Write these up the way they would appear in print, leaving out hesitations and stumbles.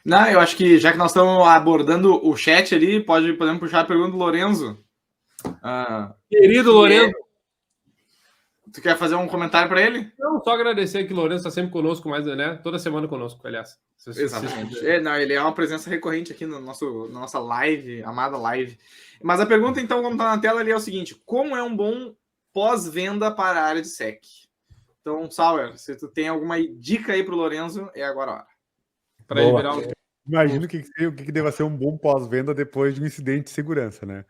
Não, eu acho que já que nós estamos abordando o chat ali, podemos puxar a pergunta do Lorenzo. Querido Lorenzo. Tu quer fazer um comentário para ele? Não, só agradecer que o Lourenço está sempre conosco, mas, né, toda semana conosco, aliás. Exatamente. Não, ele é uma presença recorrente aqui na nossa live, amada live. Mas a pergunta, então, como está na tela ali, é o seguinte: como é um bom pós-venda para a área de SEC? Então, Sauer, se tu tem alguma dica aí para o Lorenzo, é agora a hora. Para ele virar Imagino o que deva ser um bom pós-venda depois de um incidente de segurança, né?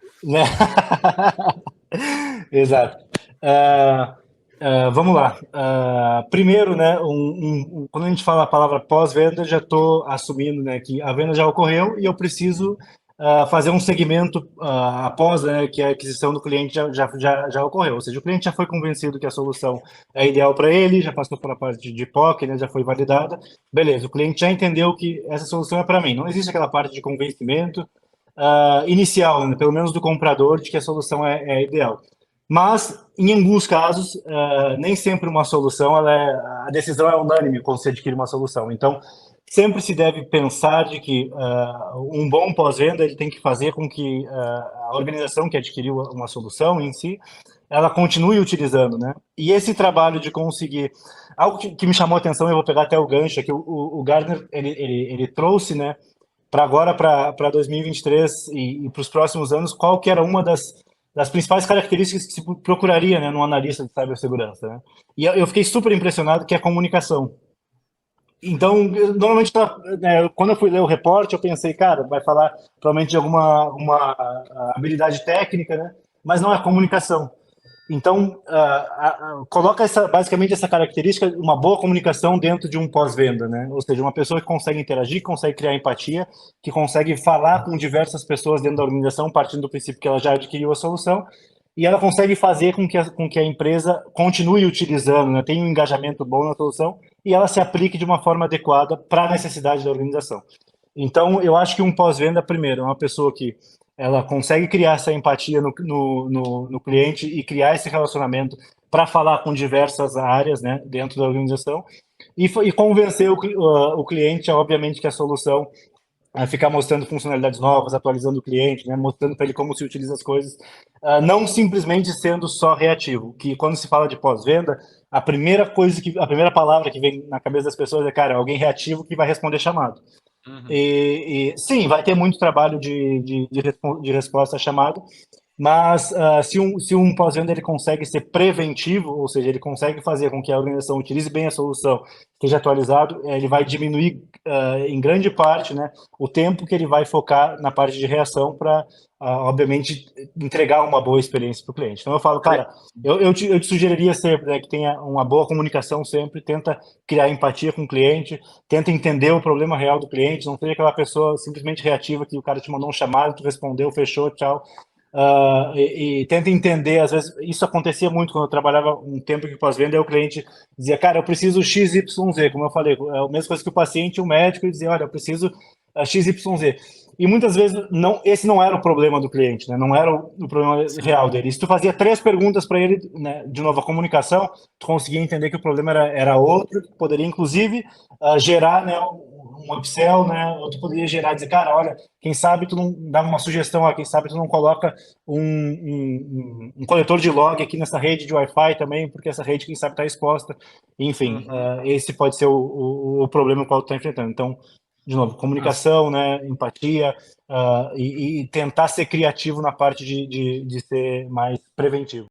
Exato. Vamos lá. Primeiro, né, quando a gente fala a palavra pós-venda, já estou assumindo, né, que a venda já ocorreu e eu preciso fazer um segmento após, né, que a aquisição do cliente já ocorreu. Ou seja, o cliente já foi convencido que a solução é ideal para ele, já passou pela parte de POC, né, já foi validada. Beleza, o cliente já entendeu que essa solução é para mim. Não existe aquela parte de convencimento inicial, né, pelo menos do comprador, de que a solução é ideal. Mas, em alguns casos, nem sempre uma solução, a decisão é unânime quando se adquire uma solução. Então, sempre se deve pensar de que um bom pós-venda ele tem que fazer com que a organização que adquiriu uma solução em si, ela continue utilizando, né? E esse trabalho de conseguir... Algo que me chamou a atenção, eu vou pegar até o gancho, é que o Gartner, ele trouxe, né, para 2023 e para os próximos anos, qual que era uma das principais características que se procuraria, né, num analista de cibersegurança, né? E eu fiquei super impressionado que é a comunicação. Então, normalmente, né, quando eu fui ler o reporte, eu pensei, cara, vai falar provavelmente de uma habilidade técnica, né? Mas não é comunicação. Então, coloca basicamente essa característica, uma boa comunicação dentro de um pós-venda, né? Ou seja, uma pessoa que consegue interagir, que consegue criar empatia, que consegue falar com diversas pessoas dentro da organização, partindo do princípio que ela já adquiriu a solução, e ela consegue fazer com que a empresa continue utilizando, né? Tenha um engajamento bom na solução e ela se aplique de uma forma adequada para a necessidade da organização. Então, eu acho que um pós-venda, primeiro, é uma pessoa que ela consegue criar essa empatia no cliente e criar esse relacionamento para falar com diversas áreas, né, dentro da organização e convencer o cliente, obviamente, que a solução ficar mostrando funcionalidades novas, atualizando o cliente, né, mostrando para ele como se utiliza as coisas, não simplesmente sendo só reativo, que quando se fala de pós-venda, a primeira palavra que vem na cabeça das pessoas é, cara, alguém reativo que vai responder chamado. Uhum. E sim, vai ter muito trabalho de resposta a chamado, mas se um pós-venda ele consegue ser preventivo, ou seja, ele consegue fazer com que a organização utilize bem a solução, esteja atualizado, ele vai diminuir em grande parte, né, o tempo que ele vai focar na parte de reação para, obviamente, entregar uma boa experiência para o cliente. Então eu falo, cara, eu te sugeriria sempre, né, que tenha uma boa comunicação sempre, tenta criar empatia com o cliente, tenta entender o problema real do cliente, não seja aquela pessoa simplesmente reativa que o cara te mandou um chamado, tu respondeu, fechou, tchau. E tenta entender, às vezes, isso acontecia muito quando eu trabalhava um tempo que pós-venda, aí o cliente dizia, cara, eu preciso XYZ, como eu falei, é a mesma coisa que o paciente, o médico, e dizia, olha, eu preciso XYZ. E muitas vezes esse não era o problema do cliente, né? Não era o problema real dele. Se tu fazia 3 perguntas para ele, né, de novo, a comunicação, tu conseguia entender que o problema era outro, que poderia, inclusive, gerar, né, um upsell, né? Ou tu poderia gerar e dizer, cara, olha, quem sabe tu não dá uma sugestão, ó, quem sabe tu não coloca um coletor de log aqui nessa rede de Wi-Fi também, porque essa rede, quem sabe, está exposta. Enfim, esse pode ser o problema com o qual tu está enfrentando. Então, de novo, comunicação, né, empatia, e tentar ser criativo na parte de ser mais preventivo.